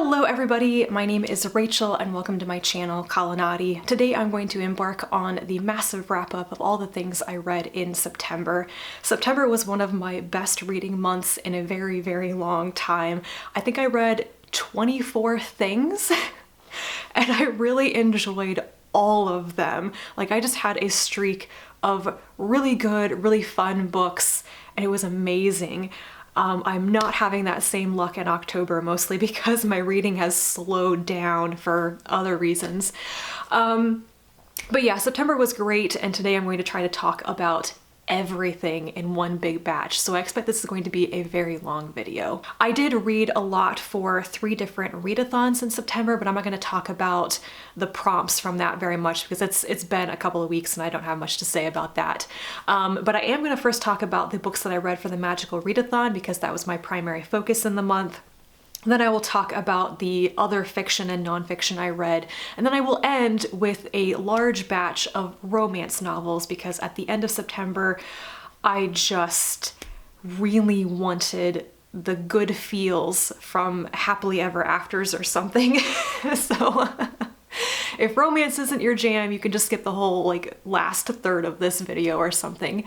Hello everybody, my name is Rachel and welcome to my channel, Andi. Today I'm going to embark on the massive wrap-up of all the things I read in September. September was one of my best reading months in a very, very long time. I think I read 24 things and I really enjoyed all of them. Like, I just had a streak of really good, really fun books and it was amazing. I'm not having that same luck in October, mostly because my reading has slowed down for other reasons. But yeah, September was great, and today I'm going to try to talk about everything in one big batch, so I expect this is going to be a very long video. I did read a lot for 3 different readathons in September, but I'm not going to talk about the prompts from that very much because it's been a couple of weeks and I don't have much to say about that. But I am going to first talk about the books that I read for the magical readathon because that was my primary focus in the month. Then I will talk about the other fiction and nonfiction I read, and then I will end with a large batch of romance novels because at the end of September I just really wanted the good feels from Happily Ever Afters or something. So if romance isn't your jam, you can just skip the whole last third of this video or something.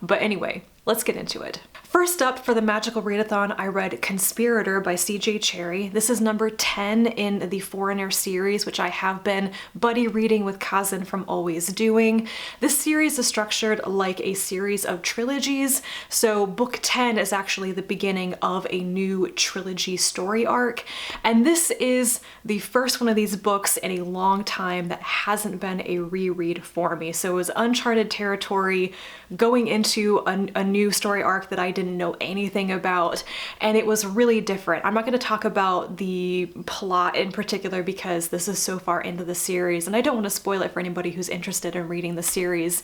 But anyway, let's get into it. First up, for the magical readathon, I read Conspirator by C.J. Cherryh. This is number 10 in the Foreigner series, which I have been buddy reading with Cousin from Always Doing. This series is structured like a series of trilogies, so book 10 is actually the beginning of a new trilogy story arc, and this is the first one of these books in a long time that hasn't been a reread for me. So it was uncharted territory going into a new story arc that I didn't know anything about, and it was really different. I'm not going to talk about the plot in particular because this is so far into the series and I don't want to spoil it for anybody who's interested in reading the series,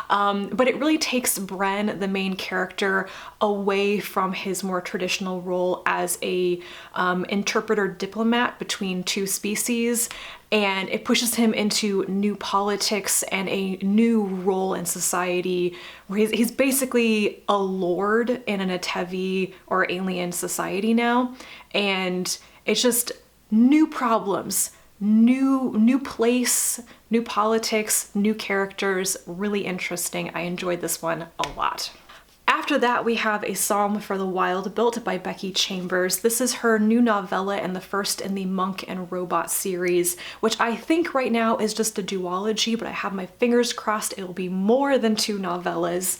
but it really takes Bren, the main character, away from his more traditional role as a interpreter diplomat between two species, and it pushes him into new politics and a new role in society where he's basically a lord in an Atevi or alien society now, and it's just new problems, new place, new politics, new characters, really interesting. I enjoyed this one a lot. After that, we have A Psalm for the Wild Built by Becky Chambers. This is her new novella and the first in the Monk and Robot series, which I think right now is just a duology, but I have my fingers crossed it will be more than 2 novellas.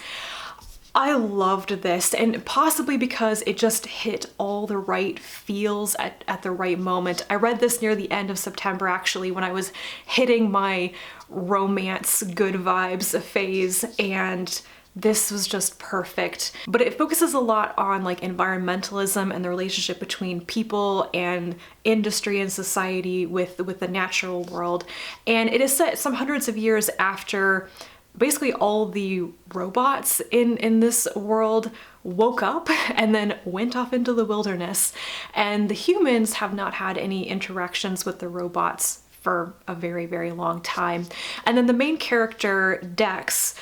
I loved this, and possibly because it just hit all the right feels at the right moment. I read this near the end of September, actually, when I was hitting my romance good vibes phase, and this was just perfect. But it focuses a lot on environmentalism and the relationship between people and industry and society with the natural world. And it is set some hundreds of years after basically all the robots in this world woke up and then went off into the wilderness. And the humans have not had any interactions with the robots for a very, very long time. And then the main character, Dex,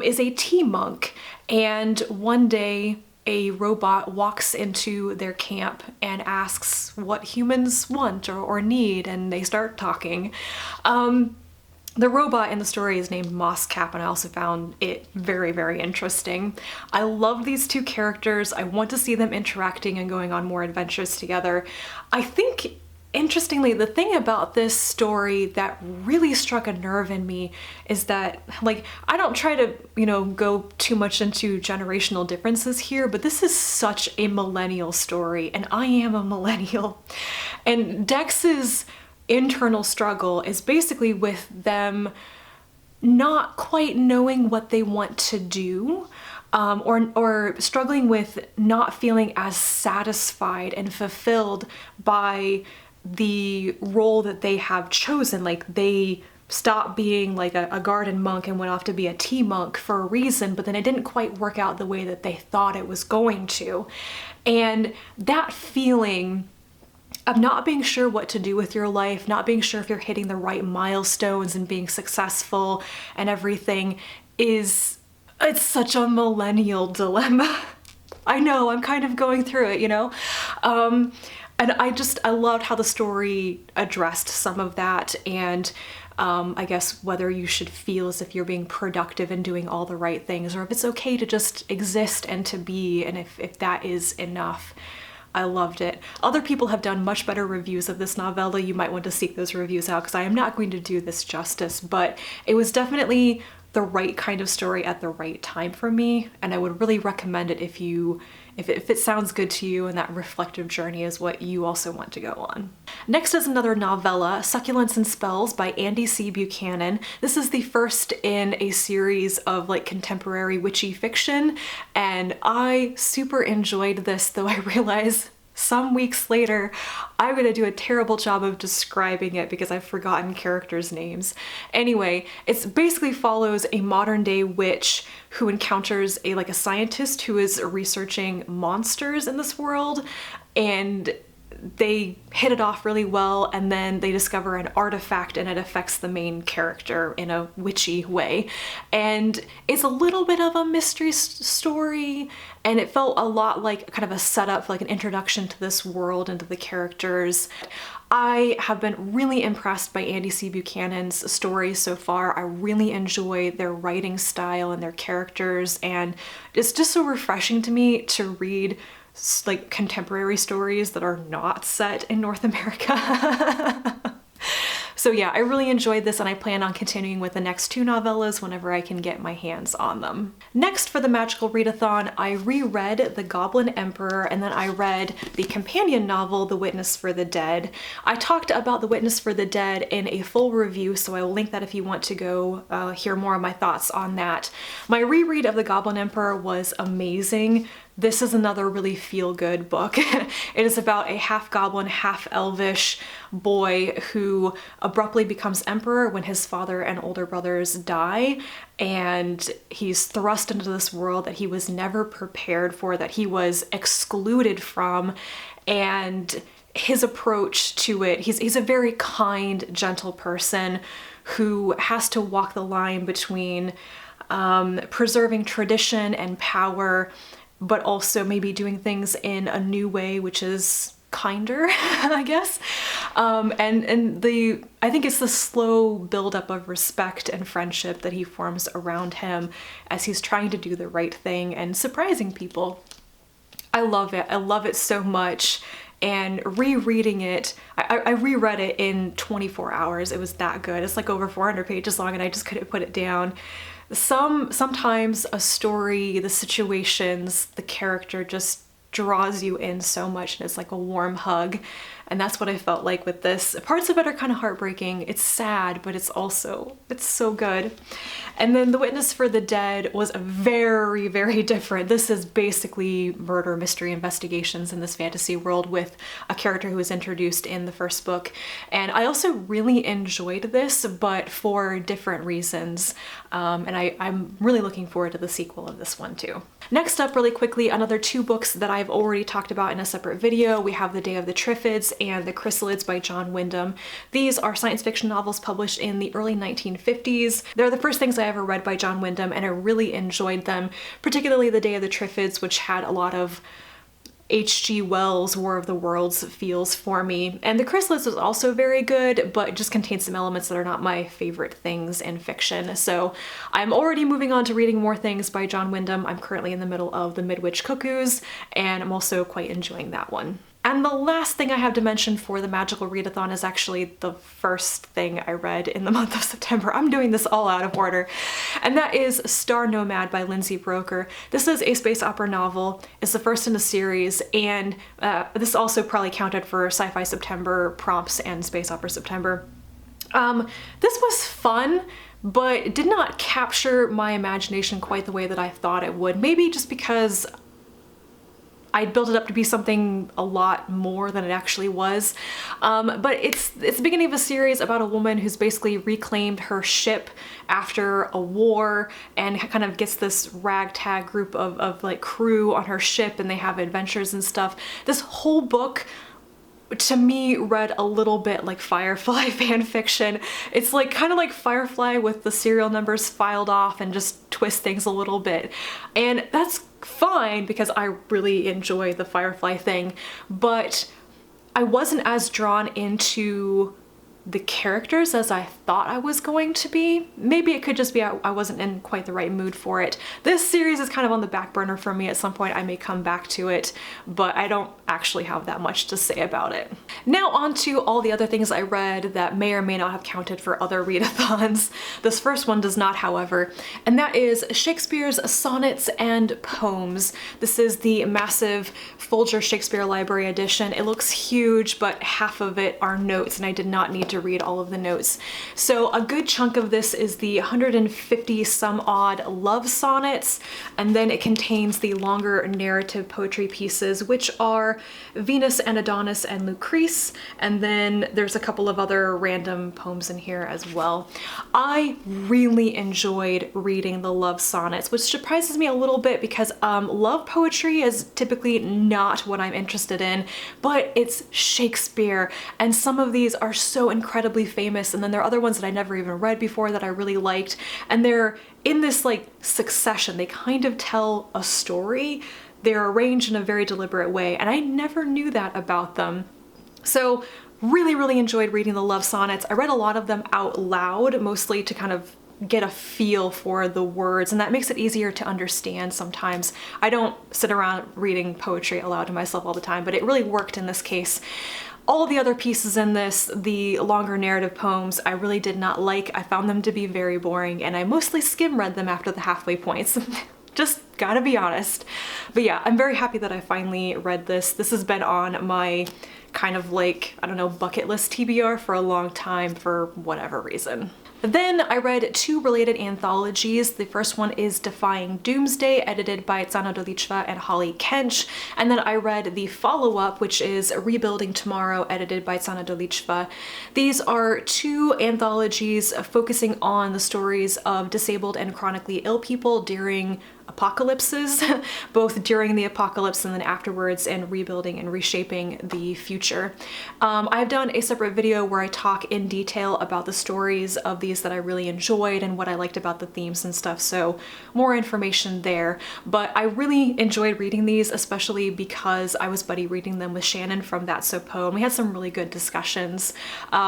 is a tea monk, and one day a robot walks into their camp and asks what humans want or need, and they start talking. The robot in the story is named Mosscap, and I also found it very, very interesting. I love these 2 characters. I want to see them interacting and going on more adventures together. I think, interestingly, the thing about this story that really struck a nerve in me is that, I don't try to, go too much into generational differences here, but this is such a millennial story, and I am a millennial. And Dex's internal struggle is basically with them not quite knowing what they want to do, or struggling with not feeling as satisfied and fulfilled by the role that they have chosen. They stopped being a garden monk and went off to be a tea monk for a reason, but then it didn't quite work out the way that they thought it was going to. And that feeling of not being sure what to do with your life, not being sure if you're hitting the right milestones and being successful and everything it's such a millennial dilemma. I know, I'm kind of going through it, And I loved how the story addressed some of that, and I guess whether you should feel as if you're being productive and doing all the right things, or if it's okay to just exist and to be, and if that is enough. I loved it. Other people have done much better reviews of this novella. You might want to seek those reviews out because I am not going to do this justice, but it was definitely the right kind of story at the right time for me, and I would really recommend it if it sounds good to you and that reflective journey is what you also want to go on. Next is another novella, Succulents and Spells by Andi C. Buchanan. This is the first in a series of like contemporary witchy fiction, and I super enjoyed this, though I realize some weeks later I'm gonna do a terrible job of describing it because I've forgotten characters' names. Anyway, it basically follows a modern day witch who encounters a scientist who is researching monsters in this world, and they hit it off really well, and then they discover an artifact and it affects the main character in a witchy way. And it's a little bit of a mystery story, and it felt a lot like kind of a setup, like an introduction to this world and to the characters. I have been really impressed by Andi C. Buchanan's stories so far. I really enjoy their writing style and their characters, and it's just so refreshing to me to read like contemporary stories that are not set in North America. So yeah, I really enjoyed this, and I plan on continuing with the next two novellas whenever I can get my hands on them. Next, for the magical readathon, I reread The Goblin Emperor, and then I read the companion novel, The Witness for the Dead. I talked about The Witness for the Dead in a full review, so I will link that if you want to go hear more of my thoughts on that. My reread of The Goblin Emperor was amazing. This is another really feel-good book. It is about a half-goblin, half-elvish boy who abruptly becomes emperor when his father and older brothers die, and he's thrust into this world that he was never prepared for, that he was excluded from, and his approach to it, he's a very kind, gentle person who has to walk the line between preserving tradition and power, but also maybe doing things in a new way, which is kinder, I guess. I think it's the slow buildup of respect and friendship that he forms around him as he's trying to do the right thing and surprising people. I love it. I love it so much. And rereading it, I reread it in 24 hours. It was that good. It's like over 400 pages long, and I just couldn't put it down. Sometimes a story, the situations, the character just draws you in so much, and it's like a warm hug. And that's what I felt like with this. Parts of it are kind of heartbreaking. It's sad, but it's so good. And then The Witness for the Dead was very, very different. This is basically murder mystery investigations in this fantasy world with a character who was introduced in the first book. And I also really enjoyed this, but for different reasons. And I'm really looking forward to the sequel of this one too. Next up, really quickly, another two books that I've already talked about in a separate video. We have The Day of the Triffids and The Chrysalids by John Wyndham. These are science fiction novels published in the early 1950s. They're the first things I ever read by John Wyndham, and I really enjoyed them, particularly The Day of the Triffids, which had a lot of H.G. Wells' War of the Worlds feels for me. And The Chrysalids was also very good, but it just contains some elements that are not my favorite things in fiction. So I'm already moving on to reading more things by John Wyndham. I'm currently in the middle of The Midwich Cuckoos, and I'm also quite enjoying that one. And the last thing I have to mention for the magical readathon is actually the first thing I read in the month of September. I'm doing this all out of order. And that is Star Nomad by Lindsay Buroker. This is a space opera novel. It's the first in a series, and this also probably counted for Sci-Fi September prompts and Space Opera September. This was fun, but it did not capture my imagination quite the way that I thought it would. Maybe just because I built it up to be something a lot more than it actually was. But it's the beginning of a series about a woman who's basically reclaimed her ship after a war and kind of gets this ragtag group of like crew on her ship, and they have adventures and stuff. This whole book to me read a little bit like Firefly fan fiction. It's like kind of like Firefly with the serial numbers filed off and just twist things a little bit. And that's fine because I really enjoy the Firefly thing, but I wasn't as drawn into the characters as I thought I was going to be. Maybe it could just be I wasn't in quite the right mood for it. This series is kind of on the back burner for me. At some point I may come back to it, but I don't actually have that much to say about it. Now on to all the other things I read that may or may not have counted for other readathons. This first one does not, however, and that is Shakespeare's Sonnets and Poems. This is the massive Folger Shakespeare Library edition. It looks huge, but half of it are notes, and I did not need to read all of the notes. So a good chunk of this is the 150 some odd love sonnets, and then it contains the longer narrative poetry pieces, which are Venus and Adonis and Lucrece, and then there's a couple of other random poems in here as well. I really enjoyed reading the love sonnets, which surprises me a little bit because love poetry is typically not what I'm interested in, but it's Shakespeare, and some of these are so incredibly famous, and then there are other ones that I never even read before that I really liked, and they're in this like succession. They kind of tell a story. They're arranged in a very deliberate way, and I never knew that about them. So really enjoyed reading the love sonnets. I read a lot of them out loud, mostly to kind of get a feel for the words, and that makes it easier to understand sometimes. I don't sit around reading poetry aloud to myself all the time, but it really worked in this case. All the other pieces in this, the longer narrative poems, I really did not like. I found them to be very boring, and I mostly skim read them after the halfway points. Just gotta be honest. But yeah, I'm very happy that I finally read this. This has been on my kind of like, I don't know, bucket list TBR for a long time for whatever reason. Then I read two related anthologies. The first one is Defying Doomsday, edited by Tsana Dolichva and Holly Kench. And then I read the follow-up, which is Rebuilding Tomorrow, edited by Tsana Dolichva. These are two anthologies focusing on the stories of disabled and chronically ill people during apocalypses, both during the apocalypse and then afterwards, and rebuilding and reshaping the future. I've done a separate video where I talk in detail about the stories of these that I really enjoyed and what I liked about the themes and stuff, so more information there. But I really enjoyed reading these, especially because I was buddy reading them with Shannon from That's So Poe. We had some really good discussions.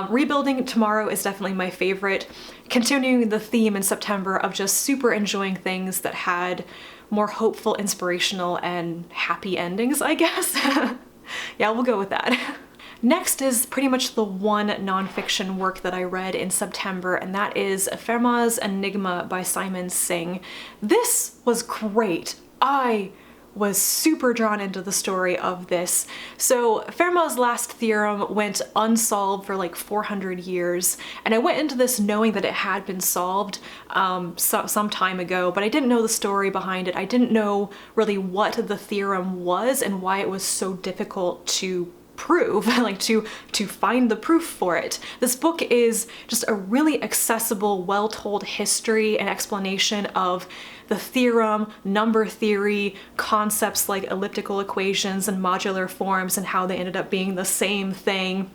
Rebuilding Tomorrow is definitely my favorite, continuing the theme in September of just super enjoying things that had more hopeful, inspirational, and happy endings, I guess. Yeah, we'll go with that. Next is pretty much the one nonfiction work that I read in September, and that is Fermat's Enigma by Simon Singh. This was great. I was super drawn into the story of this. So Fermat's last theorem went unsolved for like 400 years, and I went into this knowing that it had been solved some time ago, but I didn't know the story behind it. I didn't know really what the theorem was and why it was so difficult to prove, like to find the proof for it. This book is just a really accessible, well-told history and explanation of the theorem, number theory, concepts like elliptical equations and modular forms, and how they ended up being the same thing,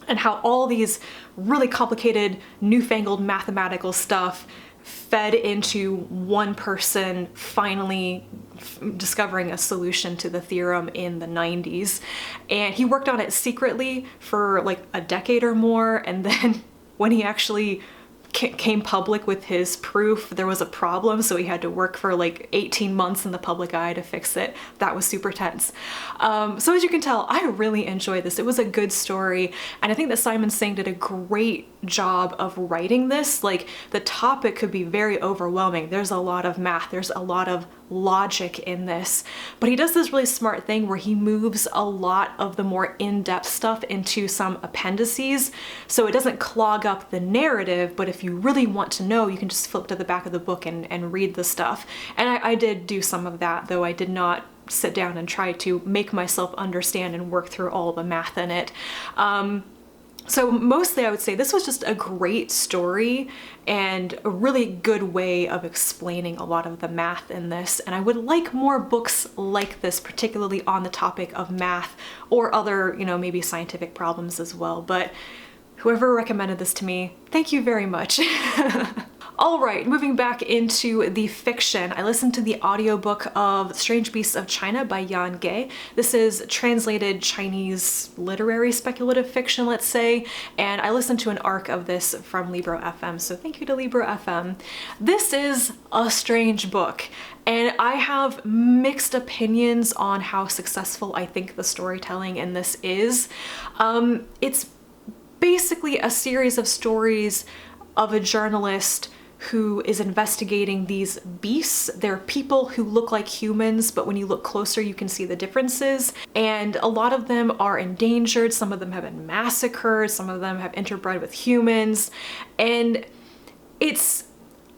and how all these really complicated, newfangled mathematical stuff fed into one person finally discovering a solution to the theorem in the 90s. And he worked on it secretly for like a decade or more, and then when he actually came public with his proof, there was a problem, so he had to work for like 18 months in the public eye to fix it. That was super tense. So as you can tell, I really enjoyed this. It was a good story, and I think that Simon Singh did a great job of writing this. Like, the topic could be very overwhelming. There's a lot of math, there's a lot of logic in this, but he does this really smart thing where he moves a lot of the more in-depth stuff into some appendices, so it doesn't clog up the narrative, but if you really want to know, you can just flip to the back of the book and read the stuff. And I did do some of that, though I did not sit down and try to make myself understand and work through all the math in it. So mostly I would say this was just a great story and a really good way of explaining a lot of the math in this, and I would like more books like this, particularly on the topic of math or other, you know, maybe scientific problems as well. But whoever recommended this to me, thank you very much. All right, moving back into the fiction, I listened to the audiobook of Strange Beasts of China by Yan Ge. This is translated Chinese literary speculative fiction, let's say, and I listened to an arc of this from Libro FM, so thank you to Libro FM. This is a strange book, and I have mixed opinions on how successful I think the storytelling in this is. It's basically a series of stories of a journalist who is investigating these beasts. They're people who look like humans, but when you look closer, you can see the differences. And a lot of them are endangered. Some of them have been massacred. Some of them have interbred with humans. And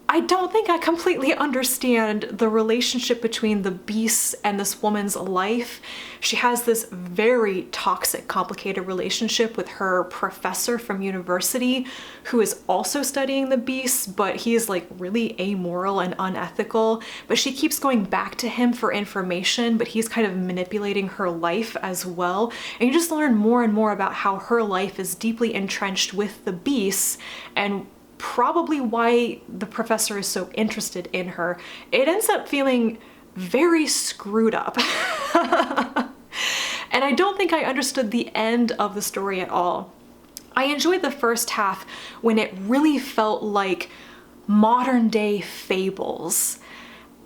I don't think I completely understand the relationship between the beasts and this woman's life. She has this very toxic, complicated relationship with her professor from university who is also studying the beasts, but he is like really amoral and unethical. But she keeps going back to him for information, but he's kind of manipulating her life as well. And you just learn more and more about how her life is deeply entrenched with the beasts and probably why the professor is so interested in her. It ends up feeling very screwed up. And I don't think I understood the end of the story at all. I enjoyed the first half when it really felt like modern day fables.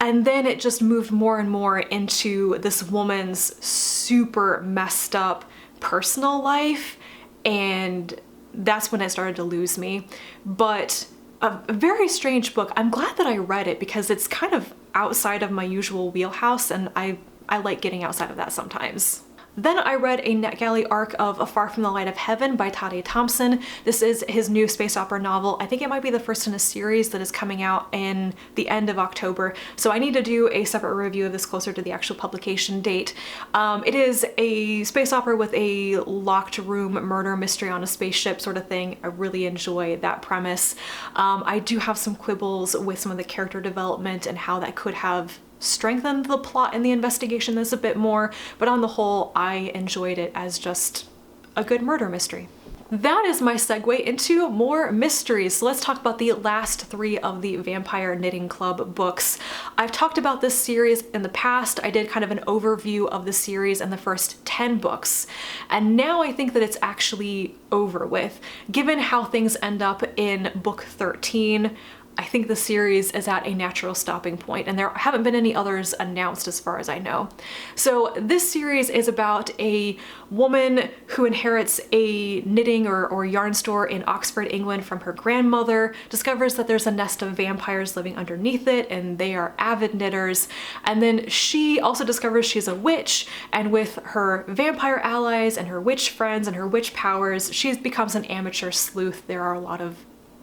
And then it just moved more and more into this woman's super messed up personal life, and that's when it started to lose me. But a very strange book. I'm glad that I read it because it's kind of outside of my usual wheelhouse, and I like getting outside of that sometimes. Then I read a NetGalley arc of A Far From the Light of Heaven by Tade Thompson. This is his new space opera novel. I think it might be the first in a series that is coming out in the end of October, so I need to do a separate review of this closer to the actual publication date. It is a space opera with a locked room murder mystery on a spaceship sort of thing. I really enjoy that premise. I do have some quibbles with some of the character development and how that could have strengthened the plot and the investigation this a bit more, but on the whole, I enjoyed it as just a good murder mystery. That is my segue into more mysteries. So let's talk about the last 3 of the Vampire Knitting Club books. I've talked about this series in the past. I did kind of an overview of the series and the first 10 books. And now I think that it's actually over with. Given how things end up in book 13, I think the series is at a natural stopping point, and there haven't been any others announced as far as I know. So this series is about a woman who inherits a knitting or yarn store in Oxford, England from her grandmother, discovers that there's a nest of vampires living underneath it, and they are avid knitters. And then she also discovers she's a witch, and with her vampire allies and her witch friends and her witch powers, she becomes an amateur sleuth. There are a lot of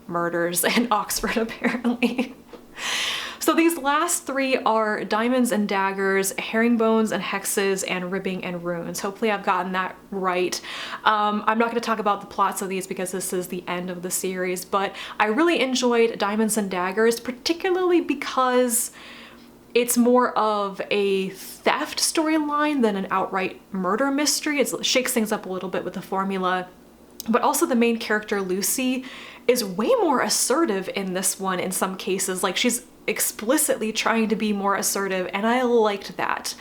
murders in Oxford apparently. So these last 3 are Diamonds and Daggers, Herringbones and Hexes, and Ribbing and Runes. Hopefully I've gotten that right. I'm not going to talk about the plots of these because this is the end of the series, but I really enjoyed Diamonds and Daggers, particularly because it's more of a theft storyline than an outright murder mystery. It shakes things up a little bit with the formula. But also the main character, Lucy, is way more assertive in this one in some cases. Like, she's explicitly trying to be more assertive, and I liked that.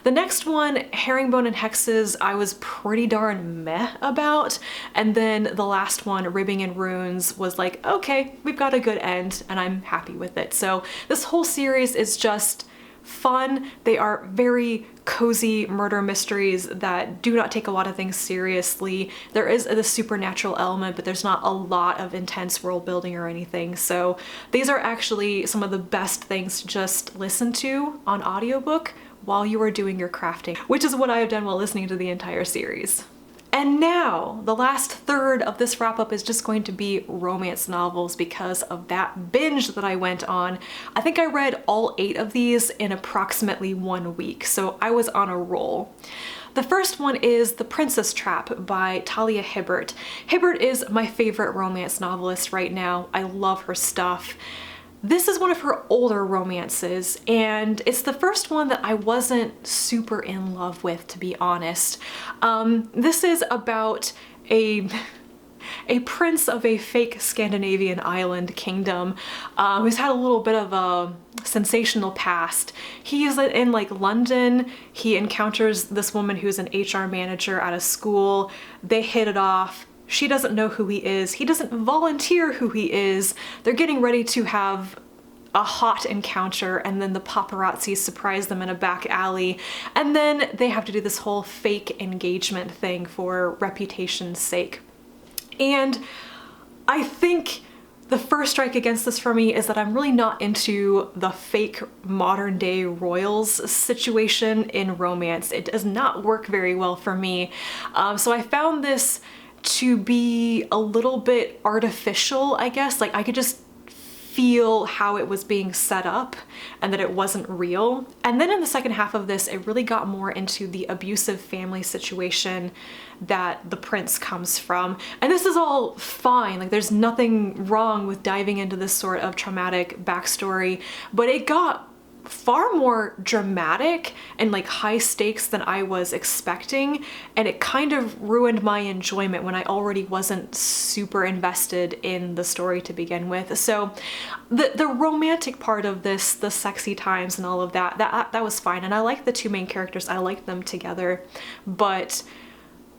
The next one, Herringbone and Hexes, I was pretty darn meh about. And then the last one, Ribbing and Runes, was like, okay, we've got a good end, and I'm happy with it. So this whole series is just fun. They are very cozy murder mysteries that do not take a lot of things seriously. There is a supernatural element, but there's not a lot of intense world building or anything. So these are actually some of the best things to just listen to on audiobook while you are doing your crafting, which is what I have done while listening to the entire series. And now, the last third of this wrap-up is just going to be romance novels because of that binge that I went on. I think I read all 8 of these in approximately 1 week, so I was on a roll. The first one is The Princess Trap by Talia Hibbert. Hibbert is my favorite romance novelist right now. I love her stuff. This is one of her older romances, and it's the first one that I wasn't super in love with, to be honest. This is about a a prince of a fake Scandinavian island kingdom who's had a little bit of a sensational past. He's in like London. He encounters this woman who's an HR manager at a school. They hit it off. She doesn't know who he is. He doesn't volunteer who he is. They're getting ready to have a hot encounter, and then the paparazzi surprise them in a back alley, and then they have to do this whole fake engagement thing for reputation's sake. And I think the first strike against this for me is that I'm really not into the fake modern day royals situation in romance. It does not work very well for me. So I found this to be a little bit artificial, I guess. Like I could just feel how it was being set up and that it wasn't real. And then in the second half of this, it really got more into the abusive family situation that the prince comes from. And this is all fine, like there's nothing wrong with diving into this sort of traumatic backstory, but it got far more dramatic and like high stakes than I was expecting, and it kind of ruined my enjoyment when I already wasn't super invested in the story to begin with. So the romantic part of this, the sexy times and all of that was fine, and I liked the two main characters. I liked them together, but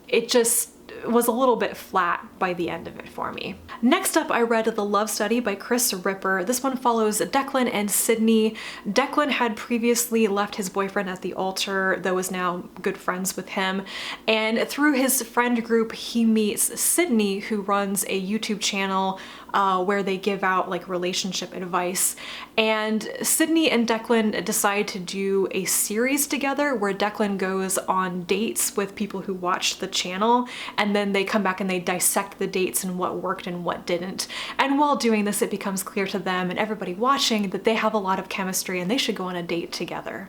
it just was a little bit flat by the end of it for me. Next up, I read The Love Study by Kris Ripper. This one follows Declan and Sydney. Declan had previously left his boyfriend at the altar, though is now good friends with him. And through his friend group, he meets Sydney, who runs a YouTube channel where they give out like relationship advice. And Sydney and Declan decide to do a series together where Declan goes on dates with people who watch the channel, and then they come back and they dissect the dates and what worked and what didn't. And while doing this, it becomes clear to them and everybody watching that they have a lot of chemistry and they should go on a date together.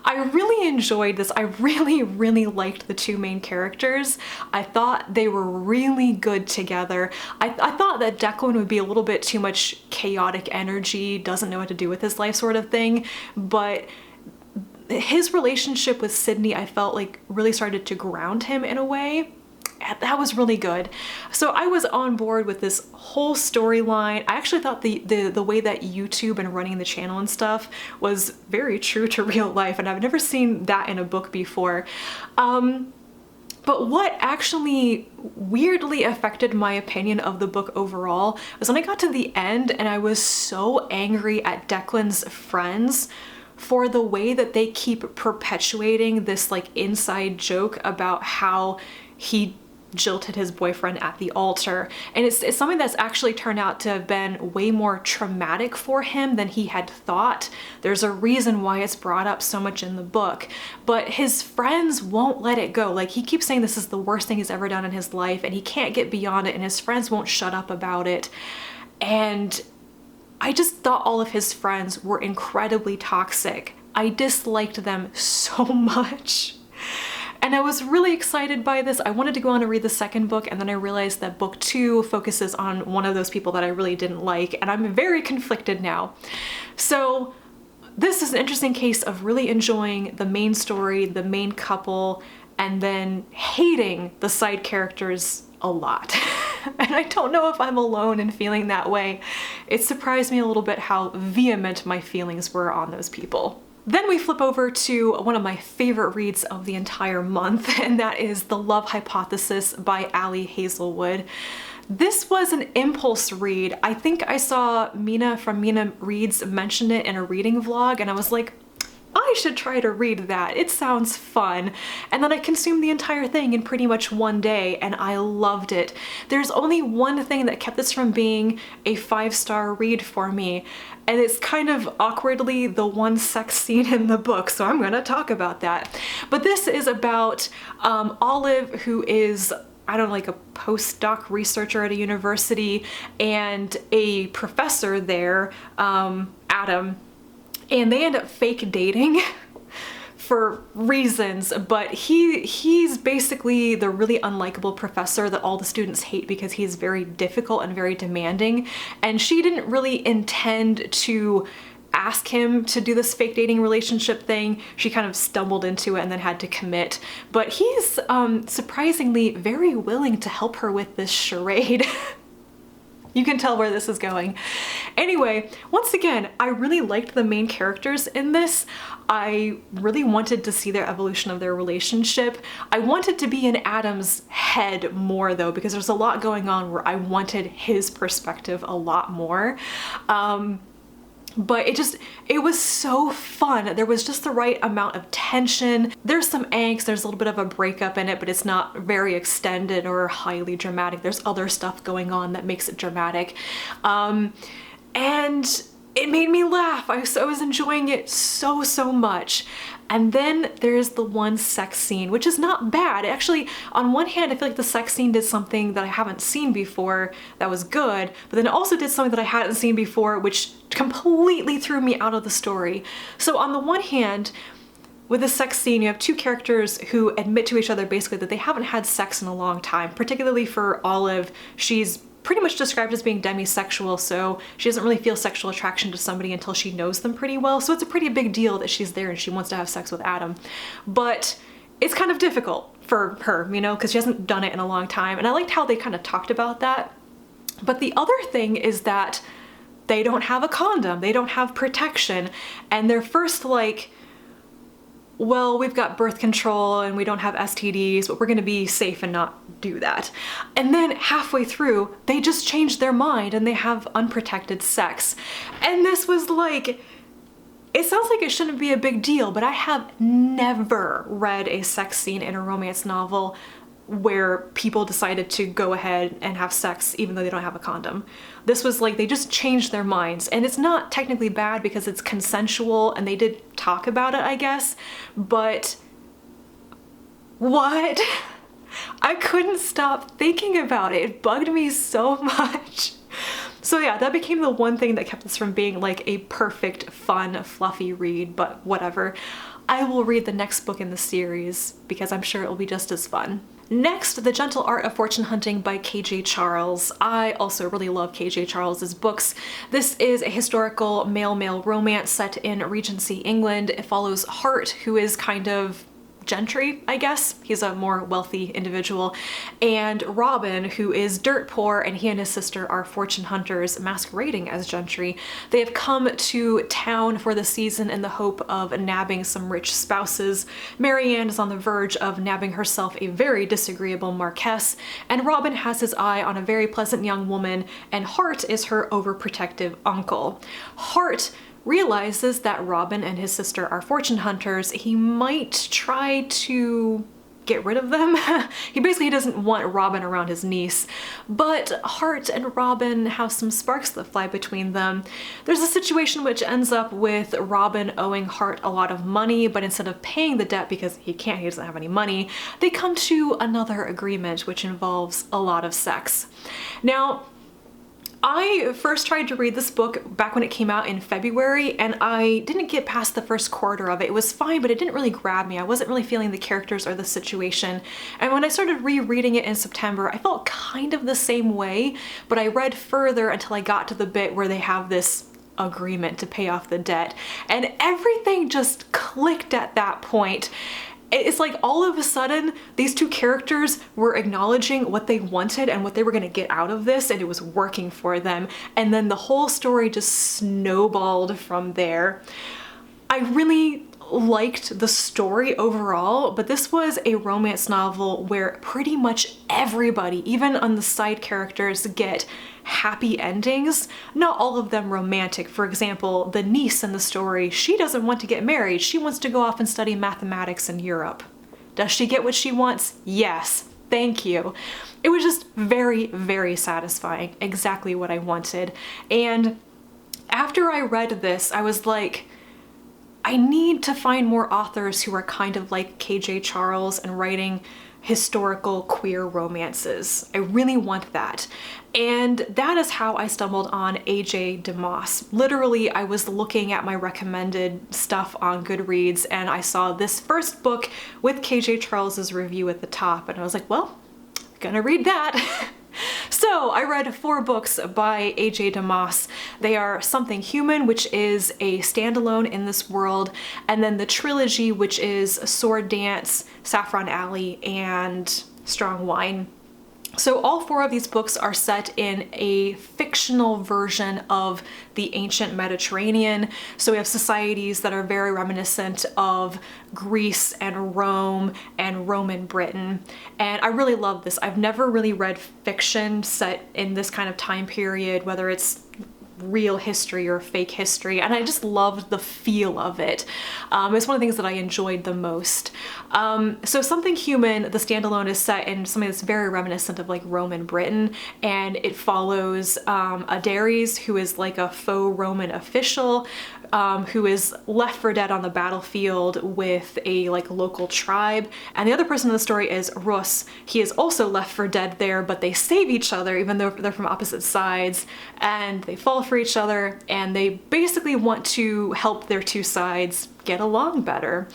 I really enjoyed this. I really liked the two main characters. I thought they were really good together. I thought that Declan would be a little bit too much chaotic energy, doesn't know what to do with his life sort of thing, but his relationship with Sydney, I felt like really started to ground him in a way. That was really good. So I was on board with this whole storyline. I actually thought the way that YouTube and running the channel and stuff was very true to real life, and I've never seen that in a book before. But what actually weirdly affected my opinion of the book overall was when I got to the end and I was so angry at Declan's friends for the way that they keep perpetuating this like inside joke about how he jilted his boyfriend at the altar. And it's something that's actually turned out to have been way more traumatic for him than he had thought. There's a reason why it's brought up so much in the book, but his friends won't let it go. Like he keeps saying this is the worst thing he's ever done in his life and he can't get beyond it, and his friends won't shut up about it. And I just thought all of his friends were incredibly toxic. I disliked them so much. And I was really excited by this. I wanted to go on and read the second book, and then I realized that book 2 focuses on one of those people that I really didn't like, and I'm very conflicted now. So this is an interesting case of really enjoying the main story, the main couple, and then hating the side characters a lot. And I don't know if I'm alone in feeling that way. It surprised me a little bit how vehement my feelings were on those people. Then we flip over to one of my favorite reads of the entire month, and that is The Love Hypothesis by Hazelwood. This was an impulse read. I think I saw Mina from Mina Reads mention it in a reading vlog, and I was like, I should try to read that. It sounds fun. And then I consumed the entire thing in pretty much one day, and I loved it. There's only one thing that kept this from being a 5-star read for me, and it's kind of awkwardly the one sex scene in the book, so I'm gonna talk about that. But this is about Olive, who is, I don't know, like a postdoc researcher at a university, and a professor there, Adam, and they end up fake dating for reasons, but he's basically the really unlikable professor that all the students hate because he's very difficult and very demanding, and she didn't really intend to ask him to do this fake dating relationship thing. She kind of stumbled into it and then had to commit. But he's surprisingly very willing to help her with this charade. You can tell where this is going. Anyway, once again, I really liked the main characters in this. I really wanted to see their evolution of their relationship. I wanted to be in Adam's head more though, because there's a lot going on where I wanted his perspective a lot more. But it was so fun. There was just the right amount of tension. There's some angst, there's a little bit of a breakup in it, but it's not very extended or highly dramatic. There's other stuff going on that makes it dramatic. And it made me laugh. I was enjoying it so much. And then there's the one sex scene, which is not bad. Actually, on one hand, I feel like the sex scene did something that I haven't seen before that was good, but then it also did something that I hadn't seen before, which completely threw me out of the story. So on the one hand, with the sex scene, you have two characters who admit to each other basically that they haven't had sex in a long time, particularly for Olive. She's pretty much described as being demisexual, so she doesn't really feel sexual attraction to somebody until she knows them pretty well. So it's a pretty big deal that she's there and she wants to have sex with Adam. But it's kind of difficult for her, you know, because she hasn't done it in a long time. And I liked how they kind of talked about that. But the other thing is that they don't have a condom, they don't have protection. And they're first like, well, we've got birth control and we don't have STDs, but we're gonna be safe and not do that. And then halfway through, they just change their mind and they have unprotected sex. And this was like, it sounds like it shouldn't be a big deal, but I have never read a sex scene in a romance novel where people decided to go ahead and have sex even though they don't have a condom. This was like, they just changed their minds, and it's not technically bad because it's consensual and they did talk about it, I guess, but what? I couldn't stop thinking about it. It bugged me so much. So yeah, that became the one thing that kept this from being like a perfect, fun, fluffy read, but whatever. I will read the next book in the series because I'm sure it will be just as fun. Next, The Gentle Art of Fortune Hunting by K.J. Charles. I also really love K.J. Charles's books. This is a historical male-male romance set in Regency England. It follows Hart, who is kind of gentry, I guess. He's a more wealthy individual. And Robin, who is dirt poor, and he and his sister are fortune hunters masquerading as gentry. They have come to town for the season in the hope of nabbing some rich spouses. Marianne is on the verge of nabbing herself a very disagreeable marquess, and Robin has his eye on a very pleasant young woman, and Hart is her overprotective uncle. Hart realizes that Robin and his sister are fortune hunters. He might try to get rid of them. He basically doesn't want Robin around his niece, but Hart and Robin have some sparks that fly between them. There's a situation which ends up with Robin owing Hart a lot of money, but instead of paying the debt because he doesn't have any money, they come to another agreement which involves a lot of sex. Now, I first tried to read this book back when it came out in February, and I didn't get past the first quarter of it. It was fine, but it didn't really grab me. I wasn't really feeling the characters or the situation. And when I started rereading it in September, I felt kind of the same way, but I read further until I got to the bit where they have this agreement to pay off the debt. And everything just clicked at that point. It's like all of a sudden, these two characters were acknowledging what they wanted and what they were gonna get out of this, and it was working for them. And then the whole story just snowballed from there. I really liked the story overall, but this was a romance novel where pretty much everybody, even on the side characters, get happy endings. Not all of them romantic. For example, the niece in the story, she doesn't want to get married. She wants to go off and study mathematics in Europe. Does she get what she wants? Yes. Thank you. It was just very, very satisfying. Exactly what I wanted. And after I read this, I was like, I need to find more authors who are kind of like K.J. Charles and writing historical queer romances. I really want that. And that is how I stumbled on A.J. DeMoss. Literally, I was looking at my recommended stuff on Goodreads and I saw this first book with K.J. Charles's review at the top, and I was like, well, gonna read that. So So I read 4 books by A.J. DeMoss. They are Something Human, which is a standalone in this world, and then the trilogy, which is Sword Dance, Saffron Alley, and Strong Wine. So all 4 of these books are set in a fictional version of the ancient Mediterranean. So we have societies that are very reminiscent of Greece and Rome and Roman Britain. And I really love this. I've never really read fiction set in this kind of time period, whether it's real history or fake history, and I just loved the feel of it. It's one of the things that I enjoyed the most. So Something Human, the standalone, is set in something that's very reminiscent of like Roman Britain, and it follows Daggers, who is like a faux Roman official, who is left for dead on the battlefield with a like local tribe. And the other person in the story is Rus. He is also left for dead there, but they save each other even though they're from opposite sides, and they fall for each other, and they basically want to help their 2 sides get along better.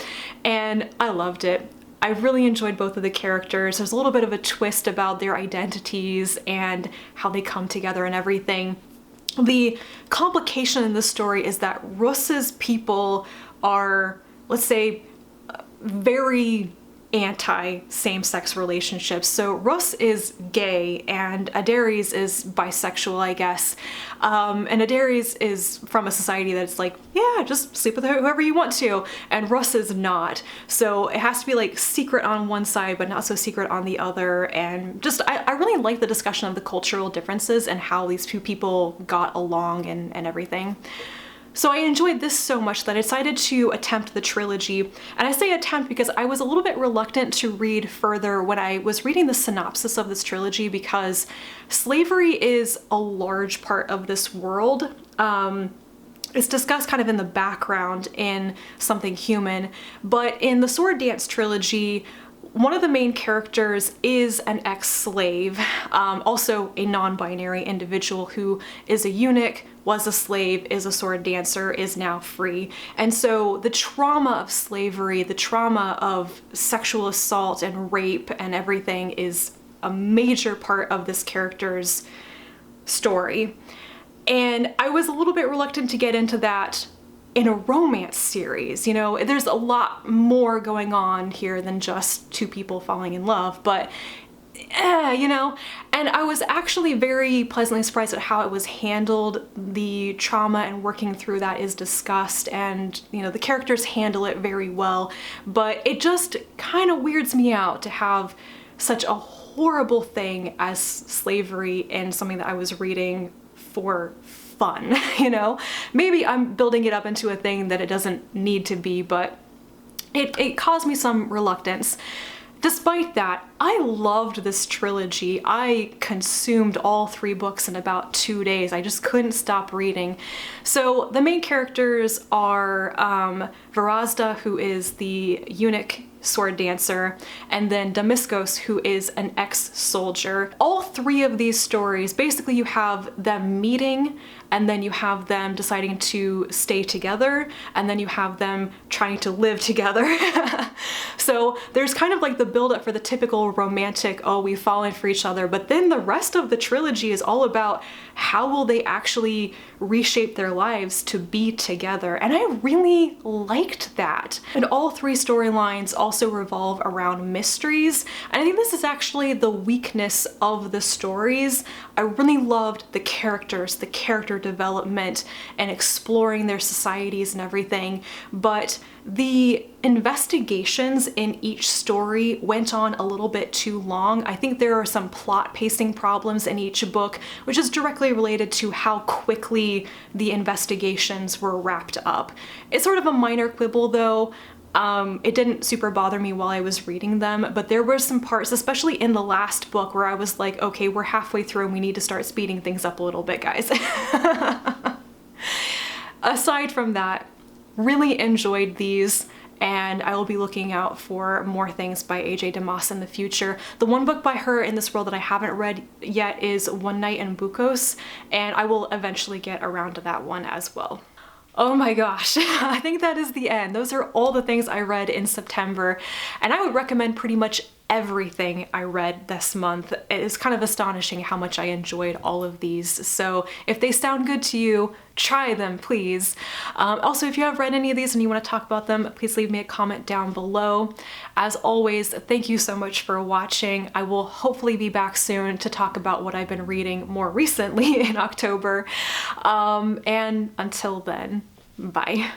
And I loved it. I really enjoyed both of the characters. There's a little bit of a twist about their identities and how they come together and everything. The complication in this story is that Rus's people are, let's say, very anti same-sex relationships. So Rus is gay and Daggers is bisexual, I guess. And Daggers is from a society that's like, yeah, just sleep with whoever you want to. And Rus is not. So it has to be like secret on one side, but not so secret on the other. And just, I really like the discussion of the cultural differences and how these 2 people got along and everything. So I enjoyed this so much that I decided to attempt the trilogy. And I say attempt because I was a little bit reluctant to read further when I was reading the synopsis of this trilogy, because slavery is a large part of this world. It's discussed kind of in the background in Something Human, but in the Sword Dance trilogy, one of the main characters is an ex-slave, also a non-binary individual who is a eunuch, was a slave, is a sword dancer, is now free. And so the trauma of slavery, the trauma of sexual assault and rape and everything is a major part of this character's story. And I was a little bit reluctant to get into that in a romance series. You know, there's a lot more going on here than just 2 people falling in love, but you know, and I was actually very pleasantly surprised at how it was handled. The trauma and working through that is discussed, and you know, the characters handle it very well, but it just kind of weirds me out to have such a horrible thing as slavery in something that I was reading for fun, you know? Maybe I'm building it up into a thing that it doesn't need to be, but it caused me some reluctance. Despite that, I loved this trilogy. I consumed all 3 books in about 2 days. I just couldn't stop reading. So the main characters are Varazda, who is the eunuch sword dancer, and then Damiscos, who is an ex-soldier. All 3 of these stories, basically you have them meeting, and then you have them deciding to stay together, and then you have them trying to live together. So there's kind of like the build-up for the typical romantic, oh, we've fallen for each other, but then the rest of the trilogy is all about how will they actually reshape their lives to be together, and I really liked that. And all 3 storylines also revolve around mysteries, and I think this is actually the weakness of the stories. I really loved the characters, the character development, and exploring their societies and everything, but the investigations in each story went on a little bit too long. I think there are some plot pacing problems in each book, which is directly related to how quickly the investigations were wrapped up. It's sort of a minor quibble though. It didn't super bother me while I was reading them, but there were some parts, especially in the last book, where I was like, okay, we're halfway through and we need to start speeding things up a little bit, guys. Aside from that, really enjoyed these, and I will be looking out for more things by A.J. DeMoss in the future. The one book by her in this world that I haven't read yet is One Night in Bukos, and I will eventually get around to that one as well. Oh my gosh, I think that is the end. Those are all the things I read in September, and I would recommend pretty much everything I read this month. It is kind of astonishing how much I enjoyed all of these. So if they sound good to you, try them, please. Also, if you have read any of these and you want to talk about them, please leave me a comment down below. As always, thank you so much for watching. I will hopefully be back soon to talk about what I've been reading more recently in October. And until then, bye.